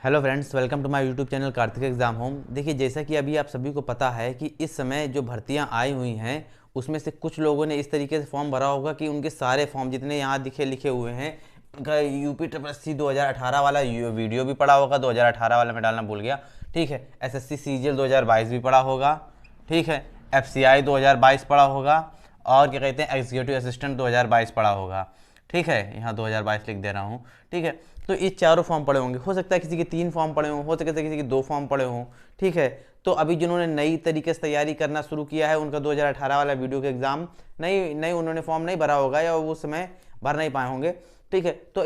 Hello friends, welcome to my YouTube channel Kartik exam home. देखिए, जैसा कि अभी आप सभी को पता है कि इस समय जो भर्तियां आई हुई हैं उसमें से कुछ लोगों ने इस तरीके से फॉर्म भरा होगा कि उनके सारे फॉर्म जितने यहाँ लिखे हुए हैं उनका यूपी ट्रिपल एस सी 2018 वाला वीडियो भी पड़ा होगा। 2018 वाला मैं डालना भूल गया। ठीक है, एसएससी सीजीएल 2022 भी पड़ा होगा। ठीक है, एफसीआई 2022 पड़ा होगा और क्या कहते हैं एग्जीक्यूटिव असिस्टेंट 2022 पड़ा होगा। ठीक है, यहाँ 2022 लिख दे रहा हूँ। ठीक है, तो ये चारों फॉर्म पड़े होंगे। हो सकता है किसी के 3 फॉर्म पड़े हों, हो सकता है किसी के 2 फॉर्म पड़े हों। ठीक है, तो अभी जिन्होंने नई तरीके से तैयारी करना शुरू किया है उनका 2018 वाला वीडियो के एग्ज़ाम नहीं उन्होंने फॉर्म नहीं भरा होगा या वो समय भर नहीं पाए होंगे। ठीक है, तो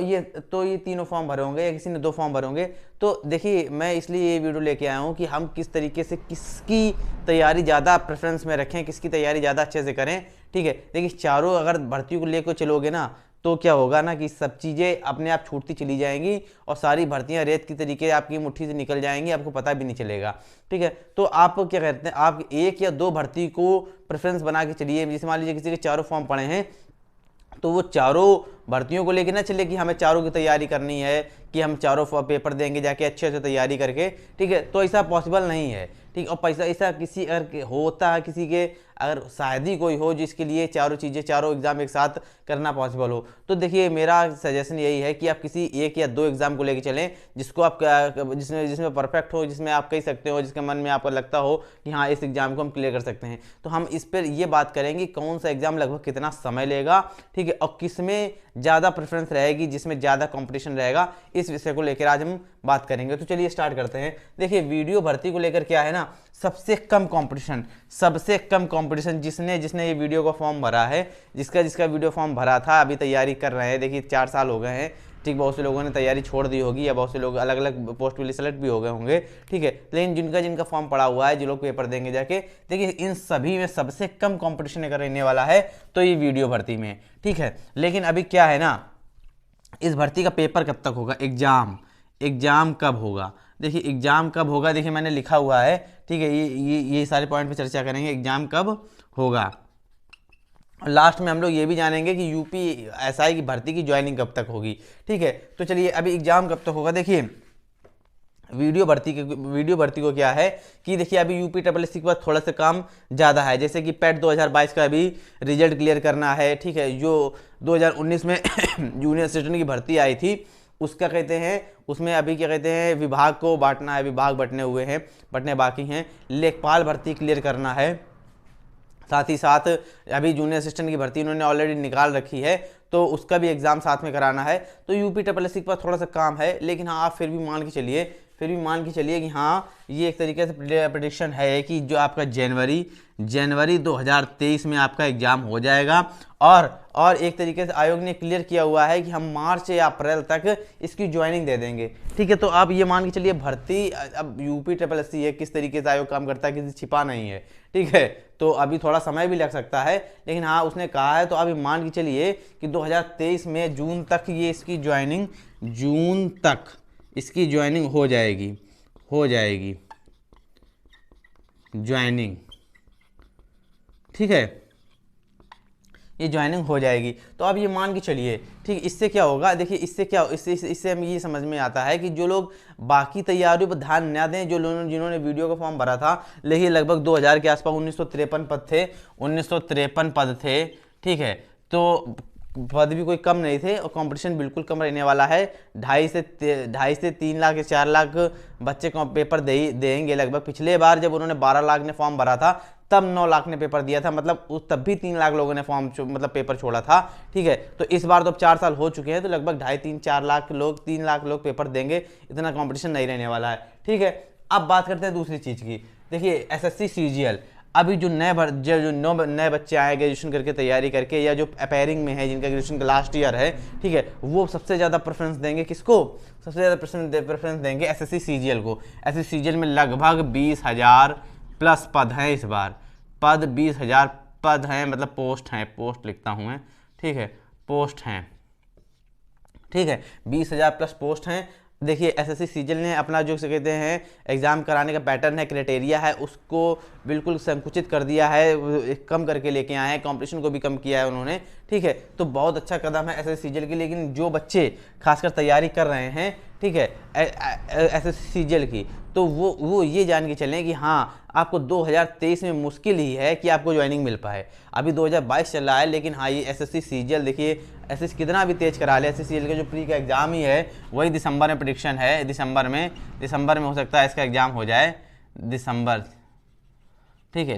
ये तीनों फॉर्म भरे होंगे या किसी ने 2 फॉर्म भरे होंगे। तो देखिए, मैं इसलिए ये वीडियो लेके आया हूँ कि हम किस तरीके से किसकी तैयारी ज़्यादा प्रेफरेंस में रखें, किसकी तैयारी ज़्यादा अच्छे से करें। ठीक है, देखिए चारों अगर भर्तियों को लेकर चलोगे ना तो क्या होगा ना कि सब चीज़ें अपने आप छूटती चली जाएंगी और सारी भर्तियां रेत की तरीके आपकी मुट्ठी से निकल जाएंगी, आपको पता भी नहीं चलेगा। ठीक है, तो आप क्या कहते हैं, आप 1 या 2 भर्ती को प्रेफरेंस बना के चलिए। जैसे मान लीजिए किसी के 4 फॉर्म पड़े हैं तो वो चारों भर्तियों को लेकर ना चले कि हमें चारों की तैयारी करनी है, कि हम चारों पेपर देंगे जाके अच्छे से तैयारी करके। ठीक है, तो ऐसा पॉसिबल नहीं है। ठीक, और पैसा ऐसा किसी अगर होता है, किसी के अगर शायद ही कोई हो जिसके लिए चारों चीज़ें चारों एग्ज़ाम एक साथ करना पॉसिबल हो, तो देखिए मेरा सजेशन यही है कि आप किसी 1 या 2 एग्ज़ाम को लेकर चलें जिसको आप जिसमें परफेक्ट हो, जिसमें आप कह सकते हो, जिसके मन में आपको लगता हो कि हाँ इस एग्ज़ाम को हम क्लियर कर सकते हैं। तो हम इस पर ये बात करेंगे कौन सा एग्ज़ाम लगभग कितना समय लेगा। ठीक है, और किस में ज़्यादा प्रेफरेंस रहेगी, जिसमें ज़्यादा कंपटीशन रहेगा, इस विषय को लेकर आज हम बात करेंगे। तो चलिए स्टार्ट करते हैं। देखिए, वीडियो भर्ती को लेकर क्या है ना, सबसे कम कंपटीशन जिसने ये वीडियो का फॉर्म भरा है, जिसका वीडियो फॉर्म भरा था, अभी तैयारी कर रहे हैं। देखिए 4 साल हो गए हैं। ठीक, बहुत से लोगों ने तैयारी छोड़ दी होगी या बहुत से लोग अलग अलग पोस्ट के लिए सेलेक्ट भी हो गए होंगे। ठीक है, लेकिन जिनका फॉर्म पड़ा हुआ है, जो लोग पेपर देंगे जाके, देखिए इन सभी में सबसे कम कंपटीशन अगर रहने वाला है तो ये वीडियो भर्ती में। ठीक है, लेकिन अभी क्या है ना, इस भर्ती का पेपर कब तक होगा, एग्जाम कब होगा। देखिए एग्जाम कब होगा, देखिए मैंने लिखा हुआ है। ठीक है, ये सारे पॉइंट पे चर्चा करेंगे, एग्जाम कब होगा। लास्ट में हम लोग ये भी जानेंगे कि यूपी एसआई की भर्ती की ज्वाइनिंग कब तक होगी। ठीक है, तो चलिए अभी एग्जाम कब तक होगा। देखिए वीडियो भर्ती को क्या है कि देखिए अभी यूपी ट्रिपल एस सी के बाद थोड़ा सा काम ज़्यादा है। जैसे कि पेट 2022 का अभी रिजल्ट क्लियर करना है। ठीक है, जो 2019 में जूनियर असिस्टेंट की भर्ती आई थी उसका कहते हैं, उसमें अभी क्या कहते हैं विभाग को बांटना है, विभाग बंटने बाकी हैं। लेखपाल भर्ती क्लियर करना है। साथ ही साथ अभी जूनियर असिस्टेंट की भर्ती उन्होंने ऑलरेडी निकाल रखी है, तो उसका भी एग्जाम साथ में कराना है। तो यूपी ट्रिपल एस सी के पास थोड़ा सा काम है, लेकिन हाँ आप फिर भी मान के चलिए कि हाँ ये एक तरीके से प्रेडिक्शन है कि जो आपका जनवरी 2023 में आपका एग्जाम हो जाएगा। और एक तरीके से आयोग ने क्लियर किया हुआ है कि हम मार्च या अप्रैल तक इसकी ज्वाइनिंग दे देंगे। ठीक है, तो आप ये मान के चलिए भर्ती अब यूपी ट्रिपल एस सी है, किस तरीके से आयोग काम करता है किसी छिपा नहीं है। ठीक है, तो अभी थोड़ा समय भी लग सकता है, लेकिन हाँ उसने कहा है। तो अभी मान के चलिए कि 2023 में जून तक ये इसकी ज्वाइनिंग हो जाएगी ज्वाइनिंग। ठीक है, ये ज्वाइनिंग हो जाएगी। तो अब ये मान के चलिए, ठीक, इससे क्या होगा। देखिए इससे हमें ये समझ में आता है कि जो लोग बाकी तैयारियों पर ध्यान न दें, जिन्होंने वीडियो का फॉर्म भरा था, लेकिन लगभग 2000 के आसपास 1953 पद थे। ठीक है, तो पद भी कोई कम नहीं थे और कंपटीशन बिल्कुल कम रहने वाला है। 2.5 से 3 लाख या 4 लाख बच्चे पेपर देंगे लगभग। पिछले बार जब उन्होंने 12 लाख ने फॉर्म भरा था तब 9 लाख ने पेपर दिया था, मतलब तब भी 3 लाख लोगों ने पेपर छोड़ा था। ठीक है, तो इस बार तो अब 4 साल हो चुके हैं, तो लगभग 3 लाख लोग पेपर देंगे। इतना कंपटीशन नहीं रहने वाला है। ठीक है, अब बात करते हैं दूसरी चीज़ की। देखिए एसएससी सीजीएल, अभी जो नए बच्चे आए ग्रेजुएशन करके तैयारी करके, या जो अपेयरिंग में है, जिनका ग्रेजुएशन का लास्ट ईयर है, ठीक है, वो सबसे ज़्यादा प्रेफरेंस देंगे किसको, सबसे ज़्यादा प्रेफरेंस देंगे एसएससी सीजीएल को। एसएससी सीजीएल में लगभग 20,000 प्लस पद हैं इस बार। 20,000 पद हैं, मतलब पोस्ट लिखता हूँ मैं। ठीक है, पोस्ट हैं। ठीक है, 20,000 प्लस पोस्ट हैं। देखिए एसएससी सीजीएल ने अपना जो कहते हैं एग्ज़ाम कराने का पैटर्न है, क्राइटेरिया है, उसको बिल्कुल संकुचित कर दिया है, कम करके लेके आए हैं, कंपटीशन को भी कम किया है उन्होंने। ठीक है, तो बहुत अच्छा कदम है एसएससी सीजीएल के। लेकिन जो बच्चे खासकर तैयारी कर रहे हैं, ठीक है, एसएससी सीजीएल की, तो वो ये जान के चलें कि हाँ आपको 2023 में मुश्किल ही है कि आपको ज्वाइनिंग मिल पाए। अभी 2022 चल रहा है, लेकिन हाँ ये एसएससी सीजीएल देखिए, एसएससी कितना भी तेज करा ले, एसएससी सीजीएल का जो प्री का एग्ज़ाम ही है वही दिसंबर में प्रेडिक्शन है, दिसंबर में हो सकता है इसका एग्ज़ाम हो जाए, दिसंबर, ठीक है।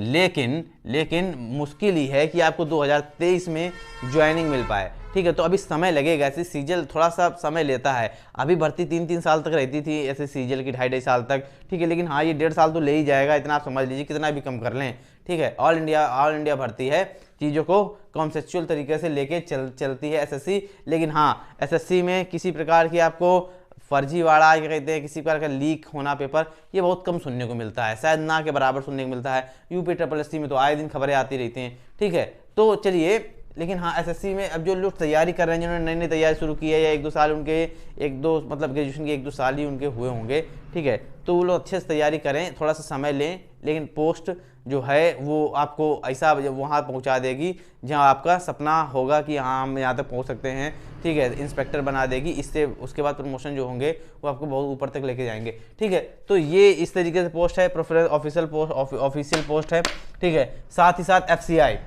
लेकिन मुश्किल ही है कि आपको 2023 में ज्वाइनिंग मिल पाए, ठीक है। तो अभी समय लगेगा, ऐसे सीजीएल थोड़ा सा समय लेता है। अभी भर्ती 3-3 साल तक रहती थी ऐसे सीजीएल की, 2.5 साल तक, ठीक है। लेकिन हाँ ये 1.5 साल तो ले ही जाएगा, इतना आप समझ लीजिए, कितना भी कम कर लें, ठीक है। ऑल इंडिया भर्ती है, चीज़ों को कॉन्सेप्चुअल तरीके से लेके चलती है एसएससी। लेकिन हाँ एसएससी में किसी प्रकार की आपको फर्जीवाड़ा क्या कहते हैं, किसी प्रकार का लीक होना पेपर, ये बहुत कम सुनने को मिलता है, शायद ना के बराबर सुनने को मिलता है। यूपी SSC में तो आए दिन खबरें आती रहती हैं, ठीक है। तो चलिए, लेकिन हाँ एसएससी में अब जो लोग तैयारी कर रहे हैं, जिन्होंने नई तैयारी शुरू की है, या 1-2 साल उनके, 1-2 मतलब ग्रेजुएशन के 1-2 साल ही उनके हुए होंगे, ठीक है, तो वो लोग अच्छे से तैयारी करें, थोड़ा सा समय लें। लेकिन पोस्ट जो है वो आपको ऐसा वहाँ पहुँचा देगी जहाँ आपका सपना होगा कि हाँ हम यहाँ तक पहुँच सकते हैं, ठीक है, इंस्पेक्टर बना देगी। इससे उसके बाद प्रमोशन जो होंगे वो आपको बहुत ऊपर तक लेके जाएंगे, ठीक है। तो ये इस तरीके से पोस्ट है, प्रेफरेंस ऑफिशियल पोस्ट है, ठीक है। साथ ही साथ एफसीआई,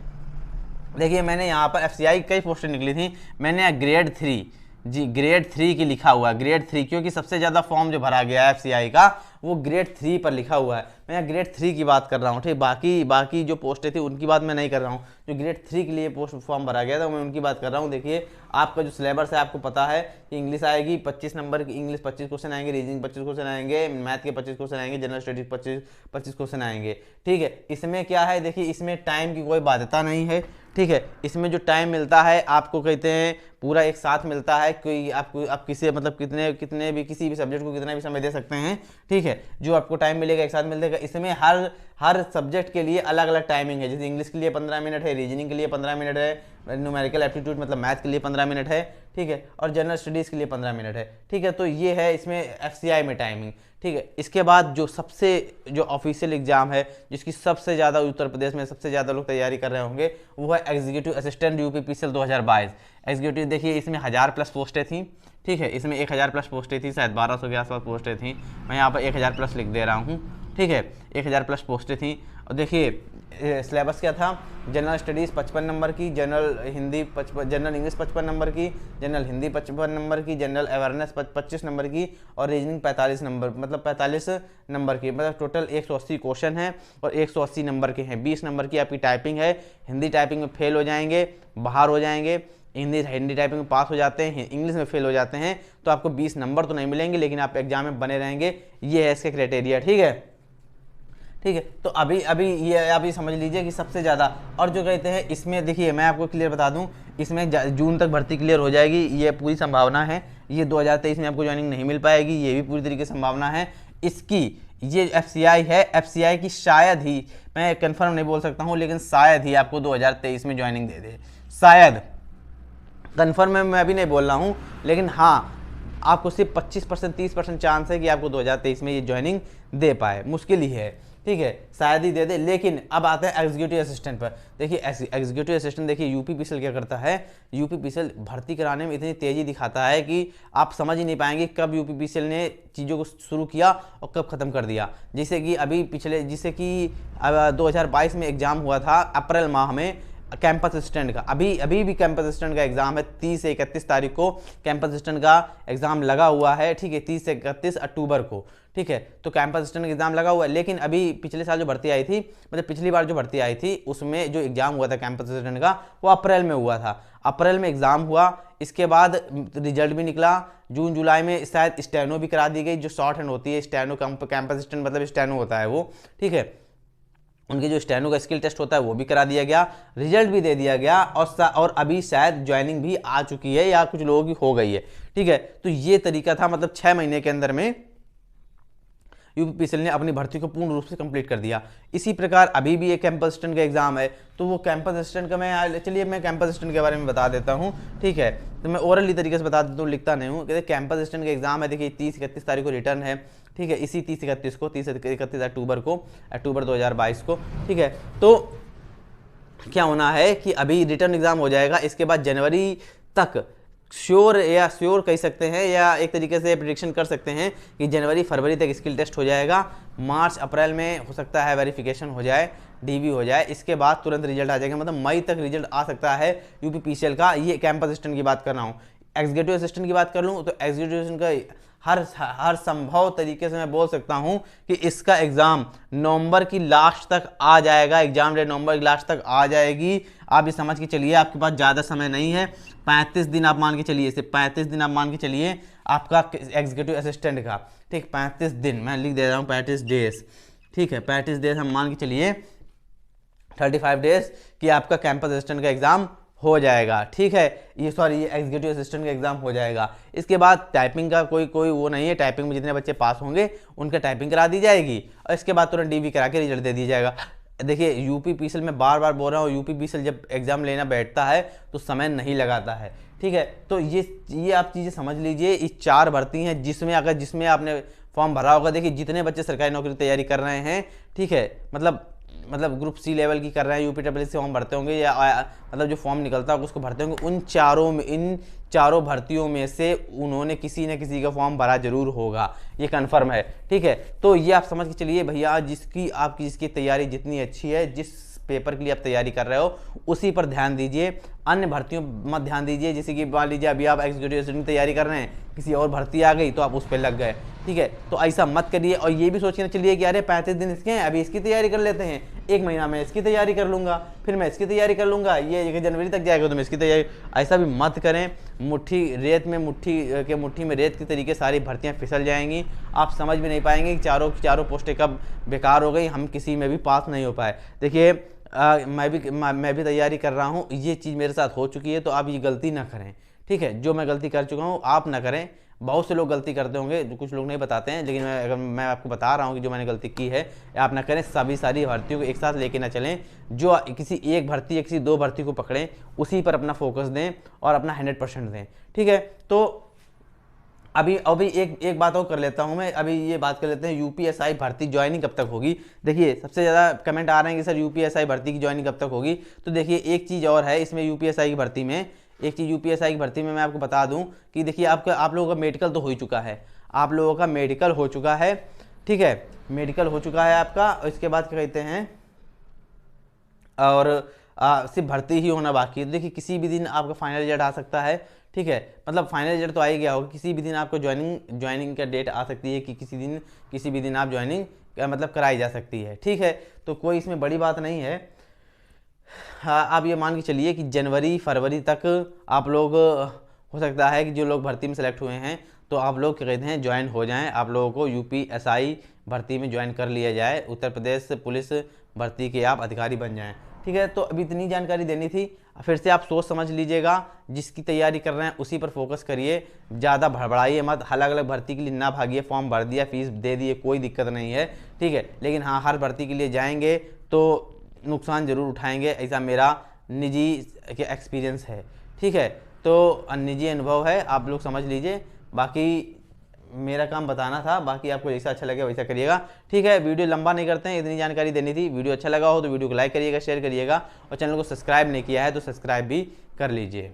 देखिए मैंने यहाँ पर एफसीआई कई पोस्टें निकली थी, मैंने यहाँ ग्रेड 3 जी, ग्रेड 3 की लिखा हुआ है, ग्रेड 3, क्योंकि सबसे ज़्यादा फॉर्म जो भरा गया है एफसीआई का वो ग्रेड 3 पर लिखा हुआ है। मैं यहाँ ग्रेड 3 की बात कर रहा हूँ, ठीक। बाकी जो पोस्टें थी उनकी बात मैं नहीं कर रहा हूँ, जो ग्रेड 3 के लिए पोस्ट फॉर्म भरा गया था मैं उनकी बात कर रहा हूँ। देखिए आपका जो सिलेबस है आपको पता है कि इंग्लिश आएगी 25 नंबर की, इंग्लिश 25 क्वेश्चन आएंगे, रीजनिंग 25 क्वेश्चन आएंगे, मैथ के 25 क्वेश्चन आएंगे, जनरल स्टडीज 25 क्वेश्चन आएंगे, ठीक है। इसमें क्या है, देखिए इसमें टाइम की कोई बाध्यता नहीं है, ठीक है। इसमें जो टाइम मिलता है आपको कहते हैं पूरा एक साथ मिलता है, कोई आपको आप किसी मतलब कितने भी किसी भी सब्जेक्ट को कितना भी समय दे सकते हैं, ठीक है। जो आपको टाइम मिलेगा एक साथ मिलेगा। इसमें हर सब्जेक्ट के लिए अलग अलग टाइमिंग है, जैसे इंग्लिश के लिए 15 मिनट है, रीजनिंग के लिए 15 मिनट है, न्यूमेरिकल एप्टीट्यूड मतलब मैथ के लिए 15 मिनट है, ठीक है, और जनरल स्टडीज़ के लिए 15 मिनट है, ठीक है। तो ये है इसमें एफसीआई में टाइमिंग, ठीक है। इसके बाद जो ऑफिशियल एग्जाम है, जिसकी सबसे ज़्यादा उत्तर प्रदेश में सबसे ज़्यादा लोग तैयारी कर रहे होंगे, वो है एग्जीक्यूटिव असिस्टेंट यूपीपीसीएल 2022। एग्जीक्यूटिव देखिए इसमें 1000+ पोस्टें थी, ठीक है। इसमें 1000+ पोस्टें थी, शायद 1200 के आसपास पोस्टें थी, मैं यहाँ पर 1000+ लिख दे रहा हूँ, ठीक है। 1000+ पोस्टें थी। और देखिए सिलेबस क्या था, जनरल स्टडीज़ 55 नंबर की, जनरल इंग्लिश 55 नंबर की, जनरल हिंदी 55 नंबर की, जनरल अवेयरनेस 25 नंबर की, और रीजनिंग 45 नंबर मतलब 45 नंबर की, मतलब टोटल 180 क्वेश्चन हैं और 180 नंबर के हैं। 20 नंबर की आपकी टाइपिंग है, हिंदी टाइपिंग में फेल हो जाएंगे, बाहर हो जाएंगे, हिंदी टाइपिंग में पास हो जाते हैं, इंग्लिश में फेल हो जाते हैं, तो आपको 20 नंबर तो नहीं मिलेंगे, लेकिन आप एग्जाम में बने रहेंगे। ये है इसके क्राइटेरिया, ठीक है, ठीक है। तो अभी ये अभी समझ लीजिए कि सबसे ज़्यादा, और जो कहते हैं इसमें देखिए मैं आपको क्लियर बता दूं, इसमें जून तक भर्ती क्लियर हो जाएगी, ये पूरी संभावना है। ये 2023 में आपको ज्वाइनिंग नहीं मिल पाएगी, ये भी पूरी तरीके से संभावना है इसकी। ये एफसीआई है, एफसीआई की शायद ही, मैं कंफर्म नहीं बोल सकता हूँ, लेकिन शायद ही आपको 2023 में ज्वाइनिंग दे दे, शायद, कंफर्म में मैं अभी नहीं बोल रहा हूँ, लेकिन हाँ आपको सिर्फ 25% 30% चांस है कि आपको 2023 में ये ज्वाइनिंग दे पाए, मुश्किल ही है, ठीक है, शायद ही दे दे। लेकिन अब आते हैं एग्जीक्यूटिव असिस्टेंट पर। देखिए एग्जीक्यूटिव असिस्टेंट, देखिए यूपीपीसीएल क्या करता है, यूपीपीसीएल भर्ती कराने में इतनी तेज़ी दिखाता है कि आप समझ ही नहीं पाएंगे कब यूपीपीसीएल ने चीज़ों को शुरू किया और कब ख़त्म कर दिया। जैसे कि 2022 में एग्ज़ाम हुआ था अप्रैल माह में कैंपस असिस्टेंट का, अभी भी कैंपस असिस्टेंट का एग्जाम है, 30 से 31 तारीख को कैंपस असिस्टेंट का एग्जाम लगा हुआ है, ठीक है, 30 से 31 अक्टूबर को, ठीक है। तो कैंपस असिस्टेंट का एग्जाम लगा हुआ है, लेकिन अभी पिछले साल जो भर्ती आई थी, मतलब पिछली बार जो भर्ती आई थी, उसमें जो एग्जाम हुआ था कैंपस असिस्टेंट का वो अप्रैल में हुआ था, अप्रैल में एग्जाम हुआ, इसके बाद रिजल्ट भी निकला, जून जुलाई में शायद स्टेनो भी करा दी गई, जो शॉर्ट हैंड होती है स्टेनो, कैंपस असिस्टेंट मतलब स्टेनो होता है वो, ठीक है, उनके जो स्टेनो का स्किल टेस्ट होता है वो भी करा दिया गया, रिजल्ट भी दे दिया गया, और अभी शायद ज्वाइनिंग भी आ चुकी है या कुछ लोगों की हो गई है, ठीक है। तो ये तरीका था, मतलब 6 महीने के अंदर में यूपीपीसीएल ने अपनी भर्ती को पूर्ण रूप से कंप्लीट कर दिया। इसी प्रकार अभी भी एक कैंपस असिस्टेंट का एग्जाम है, तो वो कैंपस असिस्टेंट का मैं कैंपस असिस्टेंट के बारे में बता देता हूँ, ठीक है। तो मैं ओरली तरीके से बता देता हूँ, लिखता नहीं हूँ। कैंपस असिस्टेंट का एग्जाम है, देखिए 30-31 तारीख को रिटर्न है, ठीक है, इसी 30-31 अक्टूबर 2022 को, ठीक है। तो क्या होना है कि अभी रिटर्न एग्जाम हो जाएगा, इसके बाद जनवरी तक श्योर या श्योर कह सकते हैं, या एक तरीके से प्रिडिक्शन कर सकते हैं कि जनवरी फरवरी तक स्किल टेस्ट हो जाएगा, मार्च अप्रैल में हो सकता है वेरिफिकेशन हो जाए, डीबी हो जाए, इसके बाद तुरंत रिजल्ट आ जाएगा। मतलब मई तक रिजल्ट आ सकता है यूपीपीसीएल का। ये कैंपस असिस्टेंट की बात कर रहा हूँ। एग्जीक्यूटिव असिस्टेंट की बात कर लूँ तो एग्जीक्यूटिव असिस्टेंट का हर संभव तरीके से मैं बोल सकता हूं कि इसका एग्जाम नवंबर की लास्ट तक आ जाएगा, एग्जाम डेट नवंबर की लास्ट तक आ जाएगी। आप ये समझ के चलिए, आपके पास ज़्यादा समय नहीं है, 35 दिन आप मान के चलिए, सिर्फ 35 दिन आप मान के चलिए आपका एग्जीक्यूटिव असिस्टेंट का, ठीक, 35 दिन मैं लिख दे रहा हूँ, 35 डेज, ठीक है, 35 डेज हम मान के चलिए, 35 डेज कि आपका कैंपस असिस्टेंट का एग्जाम हो जाएगा, ठीक है, ये एग्जीक्यूटिव असिस्टेंट का एग्जाम हो जाएगा। इसके बाद टाइपिंग का कोई वो नहीं है, टाइपिंग में जितने बच्चे पास होंगे उनका टाइपिंग करा दी जाएगी और इसके बाद तुरंत डीवी करा के रिजल्ट दे दिया जाएगा। देखिए यूपीपीसीएल में बार बार बोल रहा हूँ, यूपीपीसीएल जब एग्जाम लेना बैठता है तो समय नहीं लगाता है, ठीक है। तो ये आप चीज़ें समझ लीजिए, ये 4 भर्ती हैं जिसमें आपने फॉर्म भरा होगा। देखिए जितने बच्चे सरकारी नौकरी की तैयारी कर रहे हैं, ठीक है, मतलब ग्रुप सी लेवल की कर रहे हैं, यूपीडब्ल्यूएससी से फॉर्म भरते होंगे या मतलब जो फॉर्म निकलता होगा उसको भरते होंगे, इन चारों भर्तियों में से उन्होंने किसी न किसी का फॉर्म भरा जरूर होगा, ये कन्फर्म है, ठीक है। तो ये आप समझ के चलिए भैया, जिसकी तैयारी जितनी अच्छी है, जिस पेपर के लिए आप तैयारी कर रहे हो उसी पर ध्यान दीजिए, अन्य भर्तियों मत ध्यान दीजिए। जैसे कि मान लीजिए अभी आप एग्जीक्यूटिव असिस्टेंट की तैयारी कर रहे हैं, किसी और भर्ती आ गई तो आप उस पर लग गए, ठीक है, तो ऐसा मत करिए। और ये भी सोचना चलिए कि अरे 35 दिन इसके हैं, अभी इसकी तैयारी कर लेते हैं, 1 महीना में इसकी तैयारी कर लूँगा, फिर मैं इसकी तैयारी कर लूँगा, ये जनवरी तक जाएगा तो मैं इसकी तैयारी, ऐसा भी मत करें। मुट्ठी में रेत की तरीके सारी भर्तियाँ फिसल जाएंगी, आप समझ भी नहीं पाएंगे कि चारों पोस्टें कब बेकार हो गई, हम किसी में भी पास नहीं हो पाए। देखिए मैं भी तैयारी कर रहा हूँ, ये चीज़ मेरे साथ हो चुकी है, तो आप ये गलती ना करें, ठीक है। जो मैं गलती कर चुका हूँ आप ना करें। बहुत से लोग गलती करते होंगे, जो कुछ लोग नहीं बताते हैं, लेकिन मैं आपको बता रहा हूँ कि जो मैंने गलती की है आप ना करें। सारी भर्तियों को एक साथ लेके ना चलें, जो किसी एक भर्ती या किसी 2 भर्ती को पकड़ें, उसी पर अपना फोकस दें और अपना 100% दें, ठीक है। तो अभी एक बात और कर लेता हूं मैं, अभी ये बात कर लेते हैं यूपीएसआई भर्ती ज्वाइनिंग कब तक होगी। देखिए सबसे ज़्यादा कमेंट आ रहे हैं कि सर यूपीएसआई भर्ती की ज्वाइनिंग कब तक होगी। तो देखिए एक चीज़ और है इसमें, यूपीएसआई की भर्ती में मैं आपको बता दूं कि देखिए आप लोगों का मेडिकल तो हो ही चुका है, आप लोगों का मेडिकल हो चुका है, ठीक है, मेडिकल हो चुका है आपका। और इसके बाद क्या कहते हैं, और सिर्फ भर्ती ही होना बाकी है। देखिए किसी भी दिन आपका फाइनल रिजल्ट आ सकता है, ठीक है, मतलब फाइनल रिजल्ट तो आ ही गया होगा, किसी भी दिन आपको ज्वाइनिंग का डेट आ सकती है कि किसी भी दिन आप ज्वाइनिंग मतलब कराई जा सकती है, ठीक है। तो कोई इसमें बड़ी बात नहीं है। हाँ, आप ये मान के चलिए कि जनवरी फरवरी तक आप लोग, हो सकता है कि जो लोग भर्ती में सेलेक्ट हुए हैं तो आप लोग क्या कहते हैं ज्वाइन हो जाएं, आप लोगों को यूपीएसआई भर्ती में ज्वाइन कर लिया जाए, उत्तर प्रदेश पुलिस भर्ती के आप अधिकारी बन जाएं, ठीक है। तो अभी इतनी जानकारी देनी थी। फिर से आप सोच समझ लीजिएगा, जिसकी तैयारी कर रहे हैं उसी पर फोकस करिए, ज़्यादा भड़बड़ाइए मत, अलग अलग भर्ती के लिए ना भागिए। फॉर्म भर दिया, फीस दे दिए, कोई दिक्कत नहीं है, ठीक है, लेकिन हाँ हर भर्ती के लिए जाएंगे तो नुकसान ज़रूर उठाएंगे, ऐसा मेरा निजी एक्सपीरियंस है, ठीक है। तो निजी अनुभव है, आप लोग समझ लीजिए। बाकी मेरा काम बताना था, बाकी आपको जैसा अच्छा लगे वैसा करिएगा, ठीक है। वीडियो लंबा नहीं करते हैं, इतनी जानकारी देनी थी। वीडियो अच्छा लगा हो तो वीडियो को लाइक करिएगा, शेयर करिएगा, और चैनल को सब्सक्राइब नहीं किया है तो सब्सक्राइब भी कर लीजिए।